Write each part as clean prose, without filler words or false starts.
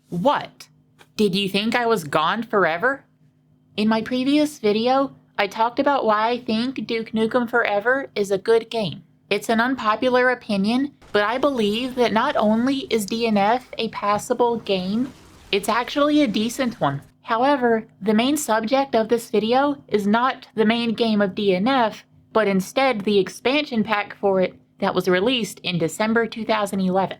What? Did you think I was gone forever? In my previous video, I talked about why I think Duke Nukem Forever is a good game. It's an unpopular opinion, but I believe that not only is DNF a passable game, it's actually a decent one. However, the main subject of this video is not the main game of DNF, but instead the expansion pack for it that was released in December 2011.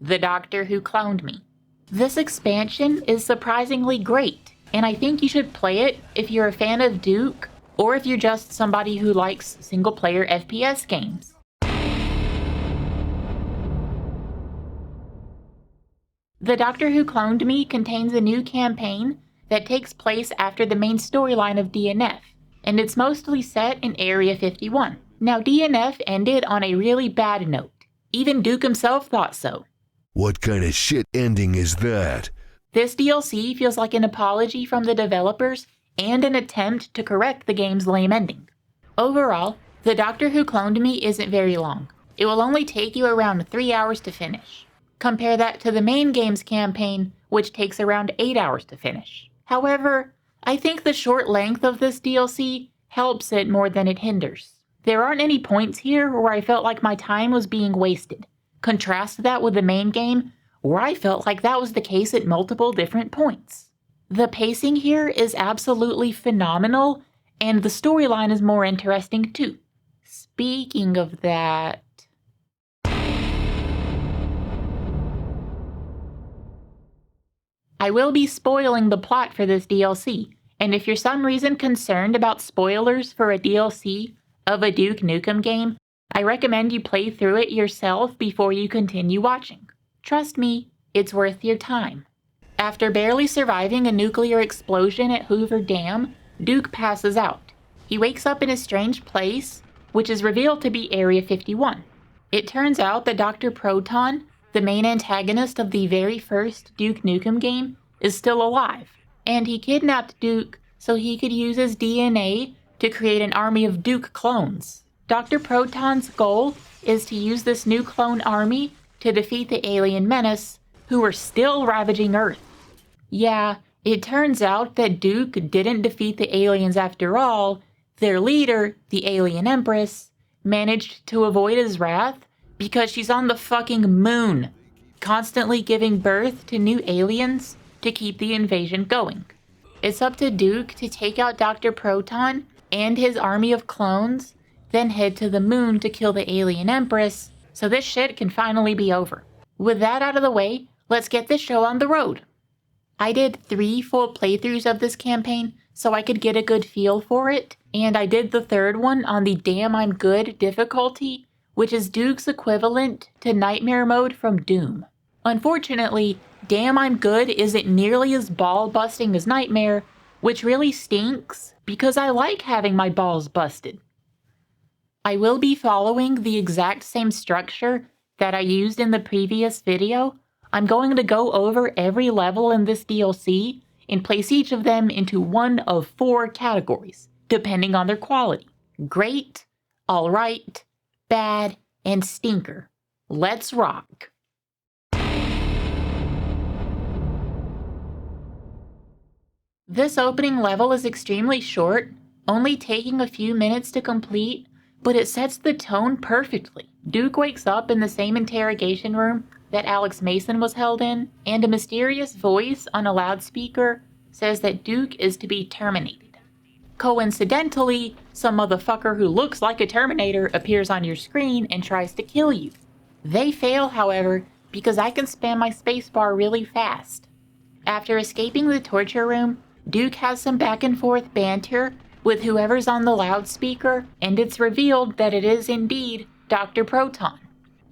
The Doctor Who Cloned Me. This expansion is surprisingly great, and I think you should play it if you're a fan of Duke, or if you're just somebody who likes single-player FPS games. The Doctor Who Cloned Me contains a new campaign that takes place after the main storyline of DNF, and it's mostly set in Area 51. Now, DNF ended on a really bad note. Even Duke himself thought so. What kind of shit ending is that? This DLC feels like an apology from the developers and an attempt to correct the game's lame ending. Overall, The Doctor Who Cloned Me isn't very long. It will only take you around 3 hours to finish. Compare that to the main game's campaign, which takes around 8 hours to finish. However, I think the short length of this DLC helps it more than it hinders. There aren't any points here where I felt like my time was being wasted. Contrast that with the main game, where I felt like that was the case at multiple different points. The pacing here is absolutely phenomenal, and the storyline is more interesting too. Speaking of that... I will be spoiling the plot for this DLC, and if you're some reason concerned about spoilers for a DLC of a Duke Nukem game, I recommend you play through it yourself before you continue watching. Trust me, it's worth your time. After barely surviving a nuclear explosion at Hoover Dam, Duke passes out. He wakes up in a strange place, which is revealed to be Area 51. It turns out that Dr. Proton, the main antagonist of the very first Duke Nukem game, is still alive, and he kidnapped Duke so he could use his DNA to create an army of Duke clones. Dr. Proton's goal is to use this new clone army to defeat the alien menace, who are still ravaging Earth. Yeah, it turns out that Duke didn't defeat the aliens after all. Their leader, the alien empress, managed to avoid his wrath because she's on the fucking moon, constantly giving birth to new aliens to keep the invasion going. It's up to Duke to take out Dr. Proton and his army of clones, then head to the moon to kill the alien empress, so this shit can finally be over. With that out of the way, let's get this show on the road. I did 3 full playthroughs of this campaign so I could get a good feel for it, and I did the third one on the Damn I'm Good difficulty, which is Duke's equivalent to Nightmare Mode from Doom. Unfortunately, Damn I'm Good isn't nearly as ball-busting as Nightmare, which really stinks because I like having my balls busted. I will be following the exact same structure that I used in the previous video. I'm going to go over every level in this DLC and place each of them into one of 4 categories, depending on their quality. Great, alright, bad, and stinker. Let's rock! This opening level is extremely short, only taking a few minutes to complete, but it sets the tone perfectly. Duke wakes up in the same interrogation room that Alex Mason was held in, and a mysterious voice on a loudspeaker says that Duke is to be terminated. Coincidentally, some motherfucker who looks like a Terminator appears on your screen and tries to kill you. They fail, however, because I can spam my spacebar really fast. After escaping the torture room, Duke has some back and forth banter with whoever's on the loudspeaker, and it's revealed that it is indeed Dr. Proton.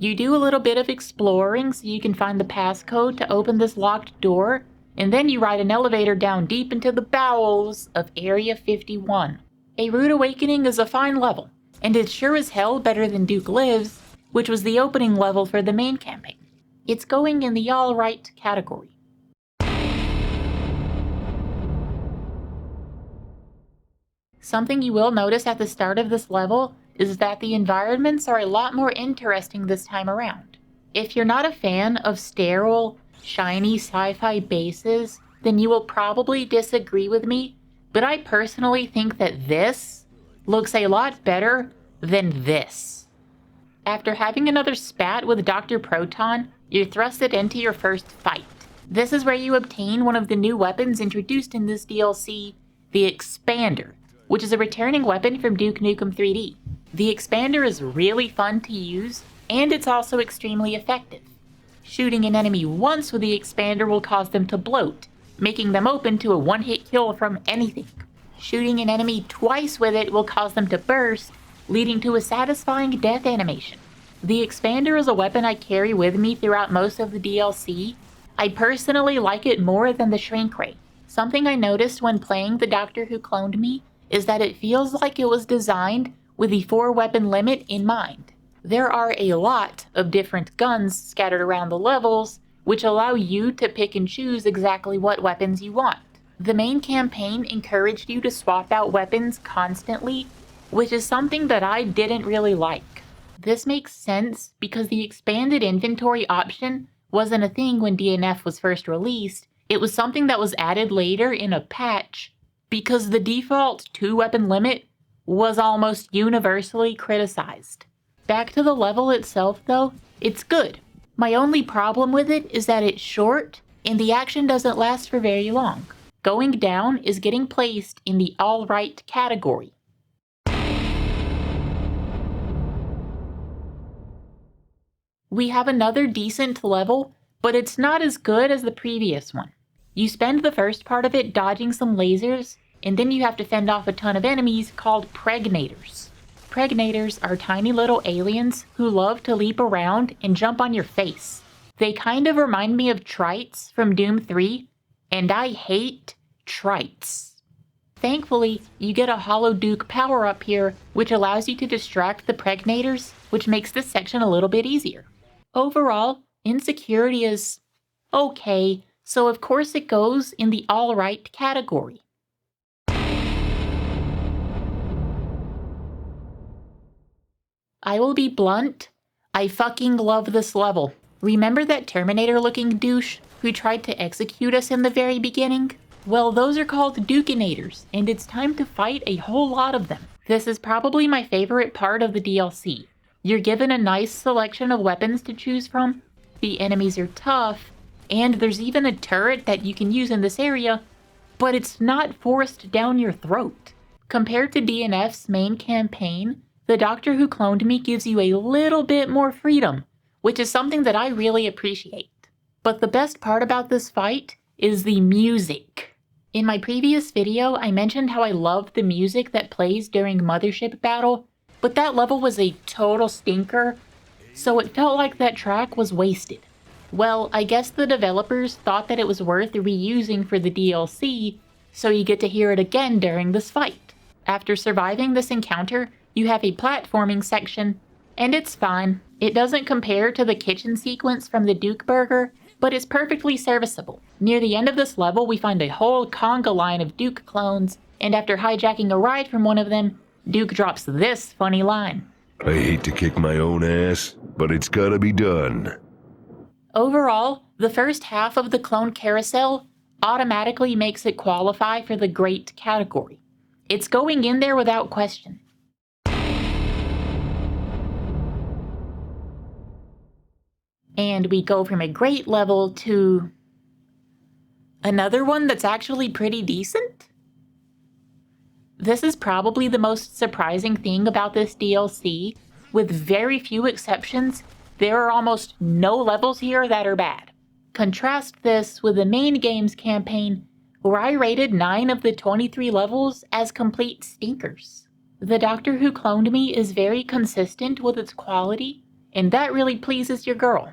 You do a little bit of exploring so you can find the passcode to open this locked door, and then you ride an elevator down deep into the bowels of Area 51. A Rude Awakening is a fine level, and it's sure as hell better than Duke Lives, which was the opening level for the main campaign. It's going in the alright category. Something you will notice at the start of this level is that the environments are a lot more interesting this time around. If you're not a fan of sterile, shiny sci-fi bases, then you will probably disagree with me, but I personally think that this looks a lot better than this. After having another spat with Dr. Proton, you're thrusted into your first fight. This is where you obtain one of the new weapons introduced in this DLC, the Expander, which is a returning weapon from Duke Nukem 3D. The Expander is really fun to use, and it's also extremely effective. Shooting an enemy once with the Expander will cause them to bloat, making them open to a one-hit kill from anything. Shooting an enemy twice with it will cause them to burst, leading to a satisfying death animation. The Expander is a weapon I carry with me throughout most of the DLC. I personally like it more than the Shrink Ray. Something I noticed when playing the Doctor Who Cloned Me is that it feels like it was designed with the 4-weapon limit in mind. There are a lot of different guns scattered around the levels, which allow you to pick and choose exactly what weapons you want. The main campaign encouraged you to swap out weapons constantly, which is something that I didn't really like. This makes sense because the expanded inventory option wasn't a thing when DNF was first released. It was something that was added later in a patch because the default 2-weapon limit was almost universally criticized. Back to the level itself though, it's good. My only problem with it is that it's short and the action doesn't last for very long. Going down is getting placed in the alright category. We have another decent level, but it's not as good as the previous one. You spend the first part of it dodging some lasers, and then you have to fend off a ton of enemies called Pregnators. Pregnators are tiny little aliens who love to leap around and jump on your face. They kind of remind me of Trites from Doom 3, and I hate Trites. Thankfully, you get a Hollow Duke power-up here, which allows you to distract the Pregnators, which makes this section a little bit easier. Overall, insecurity is okay, so of course it goes in the alright category. I will be blunt, I fucking love this level. Remember that Terminator-looking douche who tried to execute us in the very beginning? Well, those are called Dukinators, and it's time to fight a whole lot of them. This is probably my favorite part of the DLC. You're given a nice selection of weapons to choose from, the enemies are tough, and there's even a turret that you can use in this area, but it's not forced down your throat. Compared to DNF's main campaign, the Doctor Who Cloned Me gives you a little bit more freedom, which is something that I really appreciate. But the best part about this fight is the music. In my previous video, I mentioned how I love the music that plays during Mothership Battle, but that level was a total stinker, so it felt like that track was wasted. Well, I guess the developers thought that it was worth reusing for the DLC, so you get to hear it again during this fight. After surviving this encounter, you have a platforming section, and it's fine. It doesn't compare to the kitchen sequence from the Duke Burger, but it's perfectly serviceable. Near the end of this level, we find a whole conga line of Duke clones, and after hijacking a ride from one of them, Duke drops this funny line. I hate to kick my own ass, but it's gotta be done. Overall, the first half of the clone carousel automatically makes it qualify for the great category. It's going in there without question. And we go from a great level to another one that's actually pretty decent? This is probably the most surprising thing about this DLC. With very few exceptions, there are almost no levels here that are bad. Contrast this with the main game's campaign, where I rated 9 of the 23 levels as complete stinkers. The Doctor Who Cloned Me is very consistent with its quality, and that really pleases your girl.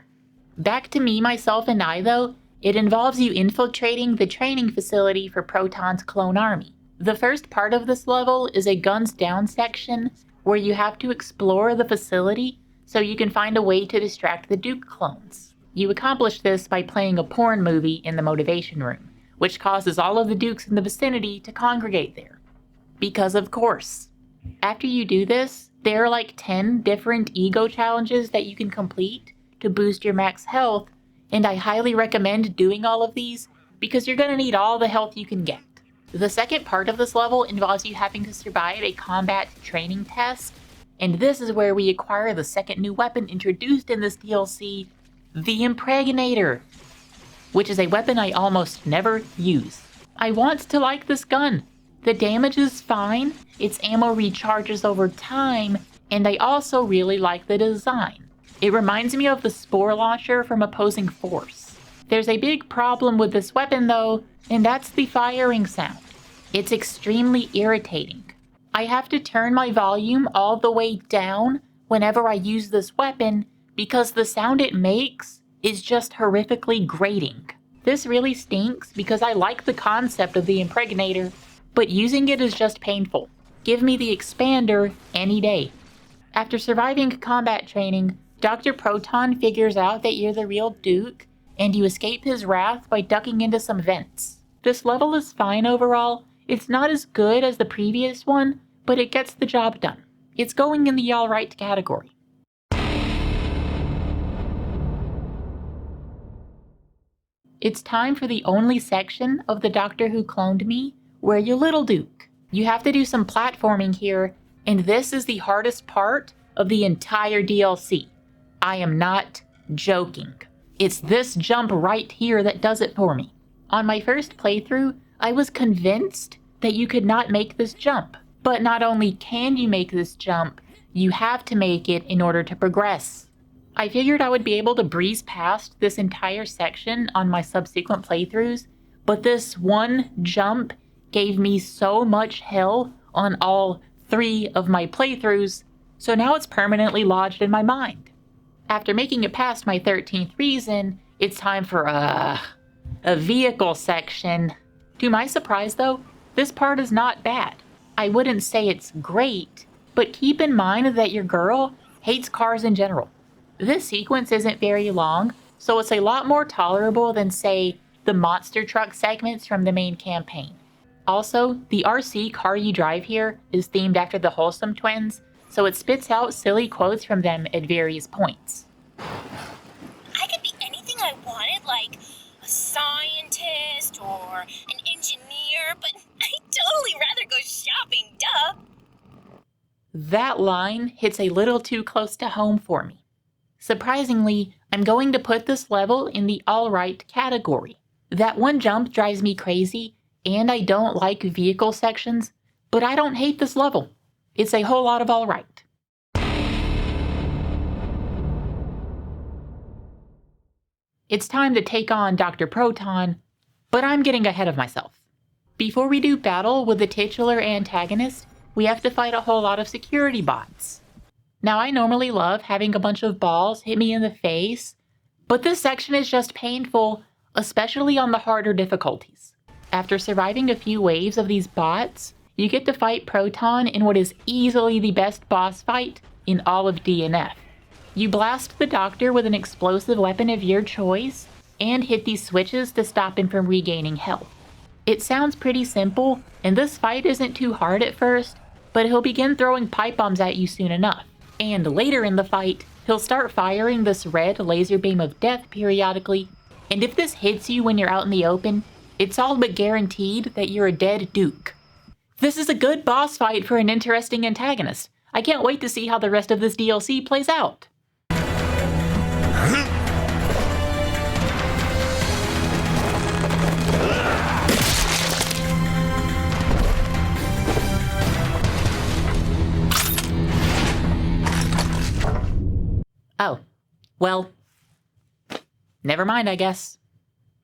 Back to Me, Myself, and I though, it involves you infiltrating the training facility for Proton's clone army. The first part of this level is a guns down section where you have to explore the facility so you can find a way to distract the Duke clones. You accomplish this by playing a porn movie in the motivation room, which causes all of the Dukes in the vicinity to congregate there. Because of course. After you do this, there are like 10 different ego challenges that you can complete to boost your max health, and I highly recommend doing all of these because you're going to need all the health you can get. The second part of this level involves you having to survive a combat training test, and this is where we acquire the second new weapon introduced in this DLC, the Impregnator, which is a weapon I almost never use. I want to like this gun. The damage is fine, its ammo recharges over time, and I also really like the design. It reminds me of the Spore Launcher from Opposing Force. There's a big problem with this weapon though, and that's the firing sound. It's extremely irritating. I have to turn my volume all the way down whenever I use this weapon because the sound it makes is just horrifically grating. This really stinks because I like the concept of the Impregnator, but using it is just painful. Give me the Expander any day. After surviving combat training, Dr. Proton figures out that you're the real Duke, and you escape his wrath by ducking into some vents. This level is fine overall. It's not as good as the previous one, but it gets the job done. It's going in the alright category. It's time for the only section of the Doctor Who Cloned Me where you're Little Duke. You have to do some platforming here, and this is the hardest part of the entire DLC. I am not joking. It's this jump right here that does it for me. On my first playthrough, I was convinced that you could not make this jump. But not only can you make this jump, you have to make it in order to progress. I figured I would be able to breeze past this entire section on my subsequent playthroughs, but this one jump gave me so much hell on all 3 of my playthroughs, so now it's permanently lodged in my mind. After making it past my 13th reason, it's time for a vehicle section. To my surprise though, this part is not bad. I wouldn't say it's great, but keep in mind that your girl hates cars in general. This sequence isn't very long, so it's a lot more tolerable than, say, the monster truck segments from the main campaign. Also, the RC car you drive here is themed after the Wholesome Twins, so it spits out silly quotes from them at various points. I could be anything I wanted, like a scientist or an engineer, but I'd totally rather go shopping, duh! That line hits a little too close to home for me. Surprisingly, I'm going to put this level in the alright category. That one jump drives me crazy, and I don't like vehicle sections, but I don't hate this level. It's a whole lot of alright. It's time to take on Dr. Proton, but I'm getting ahead of myself. Before we do battle with the titular antagonist, we have to fight a whole lot of security bots. Now, I normally love having a bunch of balls hit me in the face, but this section is just painful, especially on the harder difficulties. After surviving a few waves of these bots, you get to fight Proton in what is easily the best boss fight in all of DNF. You blast the Doctor with an explosive weapon of your choice, and hit these switches to stop him from regaining health. It sounds pretty simple, and this fight isn't too hard at first, but he'll begin throwing pipe bombs at you soon enough. And later in the fight, he'll start firing this red laser beam of death periodically, and if this hits you when you're out in the open, it's all but guaranteed that you're a dead Duke. This is a good boss fight for an interesting antagonist. I can't wait to see how the rest of this DLC plays out. Oh, well, never mind, I guess.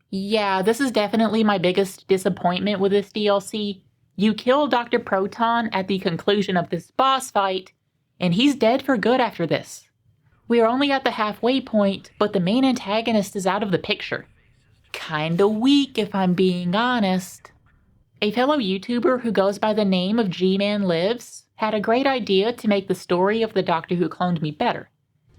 Yeah, this is definitely my biggest disappointment with this DLC. You kill Dr. Proton at the conclusion of this boss fight, and he's dead for good after this. We are only at the halfway point, but the main antagonist is out of the picture. Kinda weak, if I'm being honest. A fellow YouTuber who goes by the name of GManLives had a great idea to make the story of the Doctor Who Cloned Me better.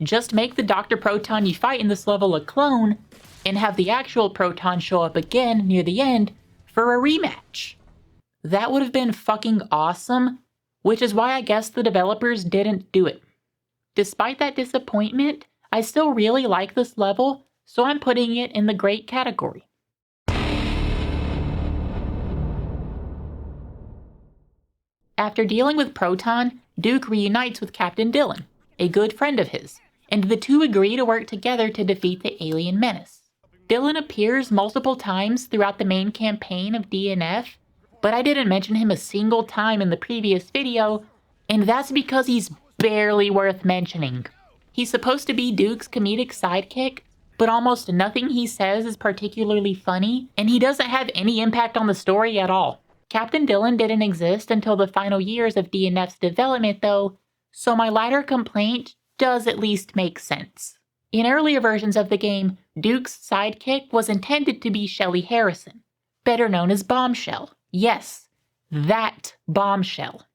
Just make the Dr. Proton you fight in this level a clone, and have the actual Proton show up again near the end for a rematch. That would have been fucking awesome, which is why I guess the developers didn't do it. Despite that disappointment, I still really like this level, so I'm putting it in the great category. After dealing with Proton, Duke reunites with Captain Dillon, a good friend of his, and the two agree to work together to defeat the alien menace. Dillon appears multiple times throughout the main campaign of DNF, but I didn't mention him a single time in the previous video, and that's because he's barely worth mentioning. He's supposed to be Duke's comedic sidekick, but almost nothing he says is particularly funny, and he doesn't have any impact on the story at all. Captain Dillon didn't exist until the final years of DNF's development though, so my latter complaint does at least make sense. In earlier versions of the game, Duke's sidekick was intended to be Shelly Harrison, better known as Bombshell. Yes, that Bombshell.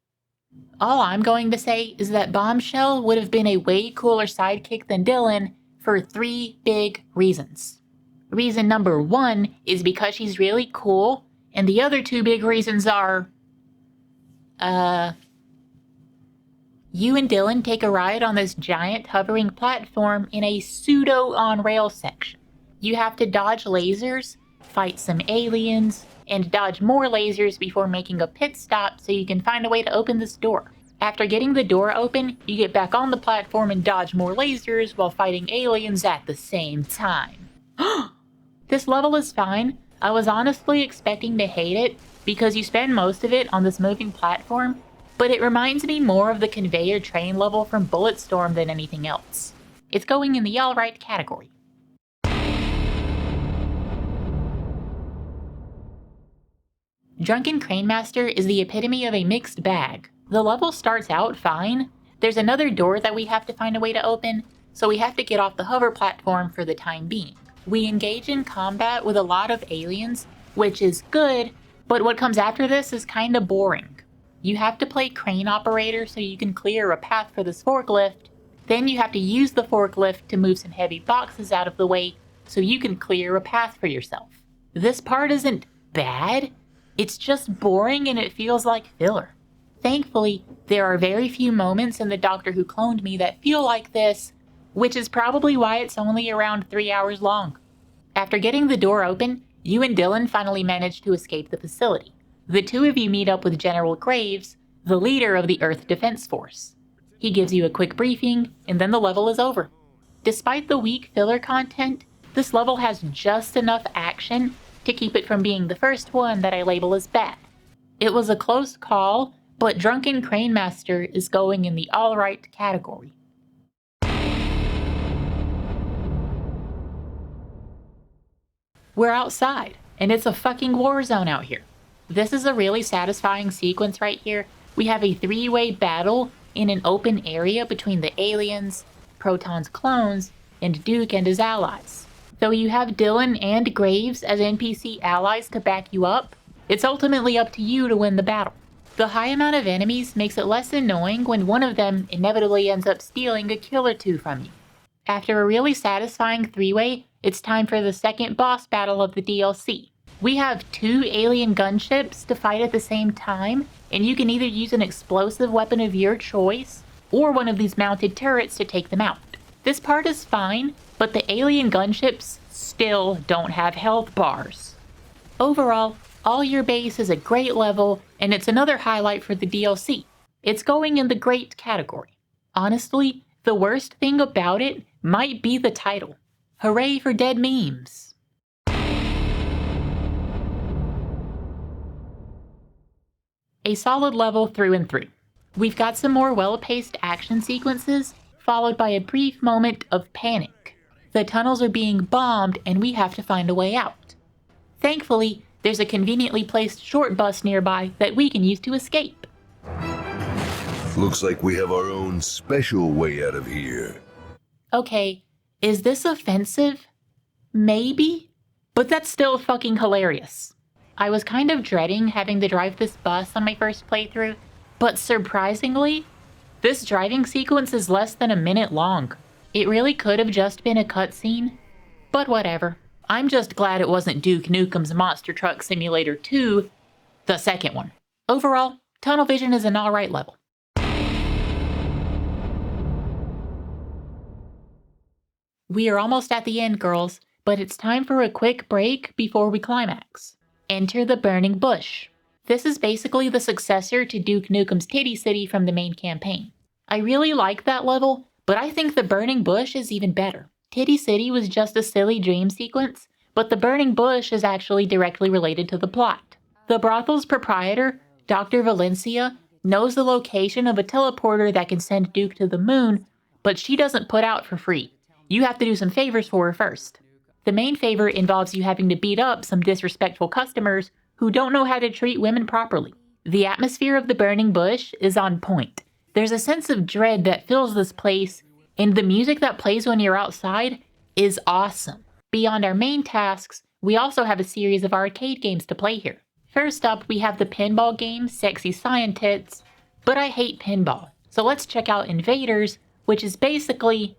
All I'm going to say is that Bombshell would have been a way cooler sidekick than Dillon for 3 big reasons. Reason number 1 is because she's really cool, and the other 2 big reasons are, you and Dillon take a ride on this giant hovering platform in a pseudo-on-rail section. You have to dodge lasers, fight some aliens, and dodge more lasers before making a pit stop so you can find a way to open this door. After getting the door open, you get back on the platform and dodge more lasers while fighting aliens at the same time. This level is fine. I was honestly expecting to hate it because you spend most of it on this moving platform, but it reminds me more of the conveyor train level from Bulletstorm than anything else. It's going in the alright category. Drunken Crane Master is the epitome of a mixed bag. The level starts out fine. There's another door that we have to find a way to open, so we have to get off the hover platform for the time being. We engage in combat with a lot of aliens, which is good, but what comes after this is kinda boring. You have to play crane operator so you can clear a path for this forklift, then you have to use the forklift to move some heavy boxes out of the way so you can clear a path for yourself. This part isn't bad, it's just boring and it feels like filler. Thankfully, there are very few moments in the Doctor Who Cloned Me that feel like this, which is probably why it's only around 3 hours long. After getting the door open, you and Dillon finally manage to escape the facility. The two of you meet up with General Graves, the leader of the Earth Defense Force. He gives you a quick briefing, and then the level is over. Despite the weak filler content, this level has just enough action to keep it from being the first one that I label as bad. It was a close call, but Drunken Crane Master is going in the alright category. We're outside, and it's a fucking war zone out here. This is a really satisfying sequence right here. We have a 3-way battle in an open area between the aliens, Proton's clones, and Duke and his allies. Though you have Dillon and Graves as NPC allies to back you up, it's ultimately up to you to win the battle. The high amount of enemies makes it less annoying when one of them inevitably ends up stealing a kill or 2 from you. After a really satisfying 3-way, it's time for the second boss battle of the DLC. We have 2 alien gunships to fight at the same time, and you can either use an explosive weapon of your choice, or one of these mounted turrets to take them out. This part is fine, but the alien gunships still don't have health bars. Overall, All Your Base is a great level, and it's another highlight for the DLC. It's going in the great category. Honestly, the worst thing about it might be the title. Hooray for dead memes. A solid level through and through. We've got some more well-paced action sequences, followed by a brief moment of panic. The tunnels are being bombed and we have to find a way out. Thankfully, there's a conveniently placed short bus nearby that we can use to escape. Looks like we have our own special way out of here. Okay, is this offensive? Maybe? But that's still fucking hilarious. I was kind of dreading having to drive this bus on my first playthrough, but surprisingly, this driving sequence is less than a minute long. It really could have just been a cutscene, but whatever. I'm just glad it wasn't Duke Nukem's Monster Truck Simulator 2, the second one. Overall, Tunnel Vision is an alright level. We are almost at the end, girls, but it's time for a quick break before we climax. Enter the Burning Bush. This is basically the successor to Duke Nukem's Titty City from the main campaign. I really like that level, but I think the Burning Bush is even better. Titty City was just a silly dream sequence, but the Burning Bush is actually directly related to the plot. The brothel's proprietor, Dr. Valencia, knows the location of a teleporter that can send Duke to the moon, but she doesn't put out for free. You have to do some favors for her first. The main favor involves you having to beat up some disrespectful customers who don't know how to treat women properly. The atmosphere of the Burning Bush is on point. There's a sense of dread that fills this place, and the music that plays when you're outside is awesome. Beyond our main tasks, we also have a series of arcade games to play here. First up, we have the pinball game Sexy Scientists, but I hate pinball. So let's check out Invaders, which is basically...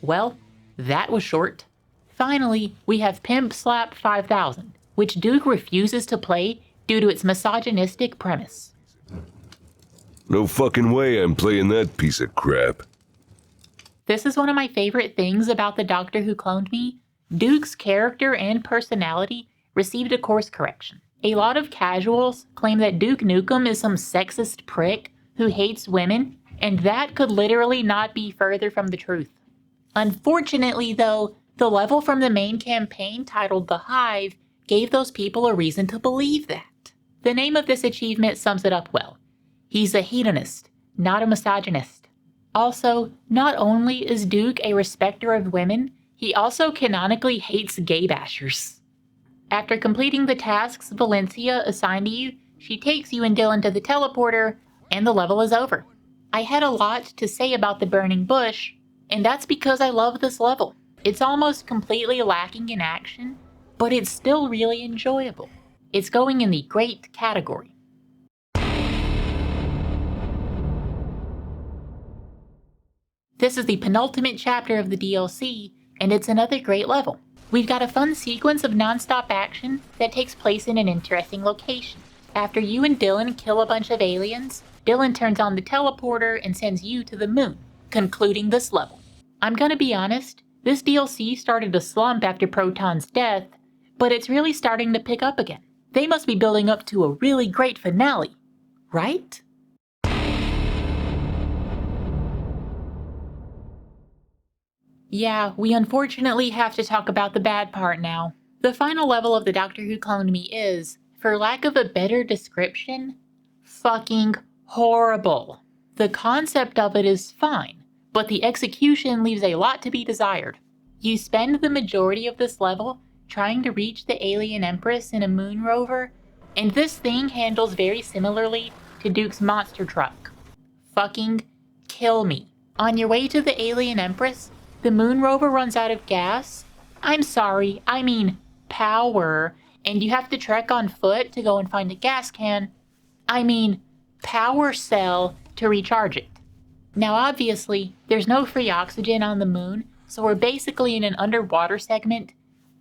well, that was short. Finally, we have Pimp Slap 5000, which Duke refuses to play due to its misogynistic premise. No fucking way I'm playing that piece of crap. This is one of my favorite things about the Doctor Who Cloned Me. Duke's character and personality received a course correction. A lot of casuals claim that Duke Nukem is some sexist prick who hates women, and that could literally not be further from the truth. Unfortunately, though, the level from the main campaign titled The Hive gave those people a reason to believe that. The name of this achievement sums it up well. He's a hedonist, not a misogynist. Also, not only is Duke a respecter of women, he also canonically hates gay bashers. After completing the tasks Valencia assigned to you, she takes you and Dylan to the teleporter, and the level is over. I had a lot to say about the Burning Bush, and that's because I love this level. It's almost completely lacking in action, but it's still really enjoyable. It's going in the great category. This is the penultimate chapter of the DLC, and it's another great level. We've got a fun sequence of non-stop action that takes place in an interesting location. After you and Dylan kill a bunch of aliens, Dylan turns on the teleporter and sends you to the moon, concluding this level. I'm gonna be honest, this DLC started to slump after Proton's death, but it's really starting to pick up again. They must be building up to a really great finale, right? Yeah, we unfortunately have to talk about the bad part now. The final level of the Doctor Who Cloned Me is, for lack of a better description, fucking horrible. The concept of it is fine, but the execution leaves a lot to be desired. You spend the majority of this level trying to reach the alien Empress in a moon rover, and this thing handles very similarly to Duke's monster truck. Fucking kill me. On your way to the alien Empress, the moon rover runs out of gas. I'm sorry, I mean power, and you have to trek on foot to go and find a gas can. I mean power cell to recharge it. Now obviously, there's no free oxygen on the moon, so we're basically in an underwater segment,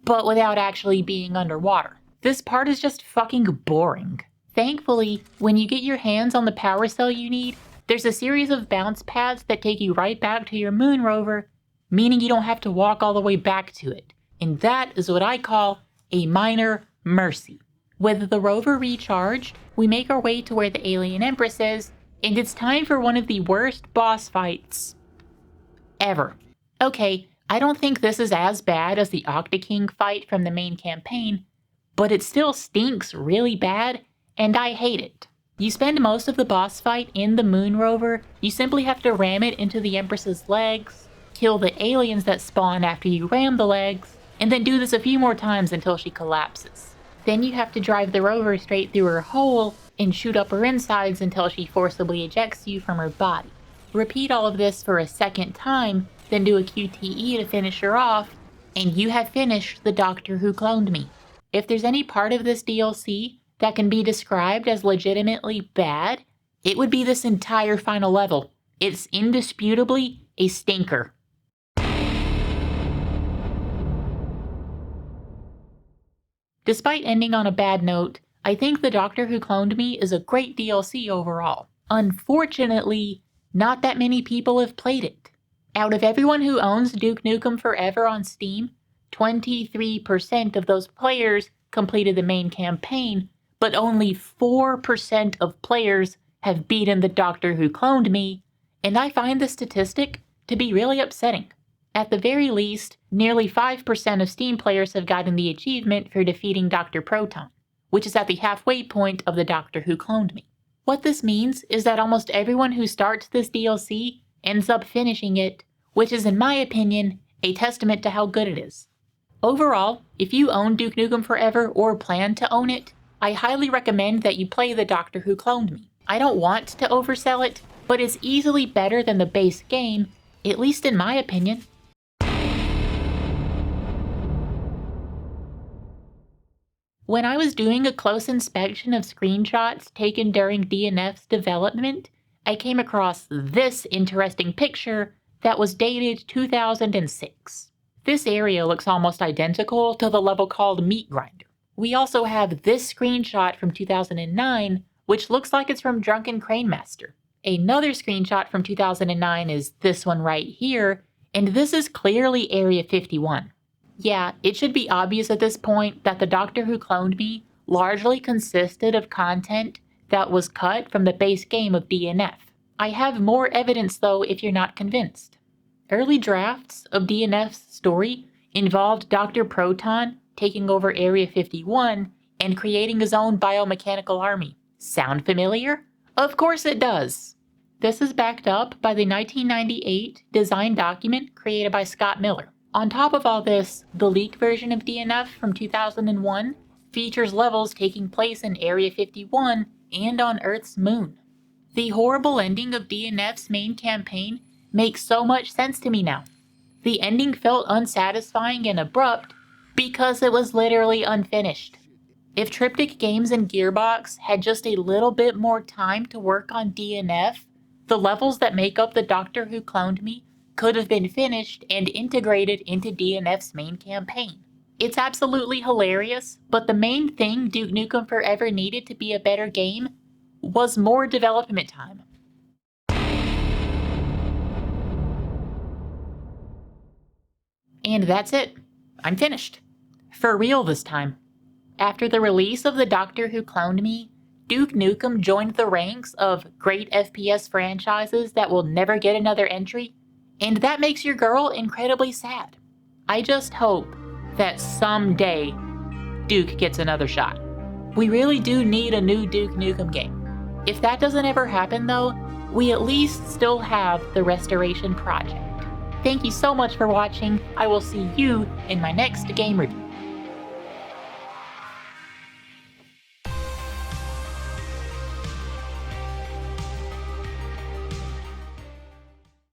but without actually being underwater. This part is just fucking boring. Thankfully, when you get your hands on the power cell you need, there's a series of bounce pads that take you right back to your moon rover, meaning you don't have to walk all the way back to it. And that is what I call a minor mercy. With the rover recharged, we make our way to where the alien Empress is, and it's time for one of the worst boss fights ever. Okay, I don't think this is as bad as the Octa King fight from the main campaign, but it still stinks really bad, and I hate it. You spend most of the boss fight in the moon rover, you simply have to ram it into the Empress's legs, kill the aliens that spawn after you ram the legs, and then do this a few more times until she collapses. Then you have to drive the rover straight through her hole and shoot up her insides until she forcibly ejects you from her body. Repeat all of this for a second time, then do a QTE to finish her off, and you have finished the Doctor Who Cloned Me. If there's any part of this DLC that can be described as legitimately bad, it would be this entire final level. It's indisputably a stinker. Despite ending on a bad note, I think The Doctor Who Cloned Me is a great DLC overall. Unfortunately, not that many people have played it. Out of everyone who owns Duke Nukem Forever on Steam, 23% of those players completed the main campaign, but only 4% of players have beaten the Doctor Who Cloned Me, and I find this statistic to be really upsetting. At the very least, nearly 5% of Steam players have gotten the achievement for defeating Dr. Proton, which is at the halfway point of the Doctor Who Cloned Me. What this means is that almost everyone who starts this DLC ends up finishing it, which is, in my opinion, a testament to how good it is. Overall, if you own Duke Nukem Forever or plan to own it, I highly recommend that you play the Doctor Who Cloned Me. I don't want to oversell it, but it's easily better than the base game, at least in my opinion. When I was doing a close inspection of screenshots taken during DNF's development, I came across this interesting picture that was dated 2006. This area looks almost identical to the level called Meat Grinder. We also have this screenshot from 2009, which looks like it's from Drunken Crane Master. Another screenshot from 2009 is this one right here, and this is clearly Area 51. Yeah, it should be obvious at this point that the Doctor Who Cloned Me largely consisted of content that was cut from the base game of DNF. I have more evidence though if you're not convinced. Early drafts of DNF's story involved Dr. Proton taking over Area 51 and creating his own biomechanical army. Sound familiar? Of course it does! This is backed up by the 1998 design document created by Scott Miller. On top of all this, the leaked version of DNF from 2001 features levels taking place in Area 51 and on Earth's moon. The horrible ending of DNF's main campaign makes so much sense to me now. The ending felt unsatisfying and abrupt because it was literally unfinished. If Triptych Games and Gearbox had just a little bit more time to work on DNF, the levels that make up the Doctor Who Cloned Me could have been finished and integrated into DNF's main campaign. It's absolutely hilarious, but the main thing Duke Nukem Forever needed to be a better game was more development time. And that's it. I'm finished. For real this time. After the release of the Doctor Who Cloned Me, Duke Nukem joined the ranks of great FPS franchises that will never get another entry, and that makes your girl incredibly sad. I just hope that someday Duke gets another shot. We really do need a new Duke Nukem game. If that doesn't ever happen though, we at least still have the Restoration project. Thank you so much for watching. I will see you in my next game review.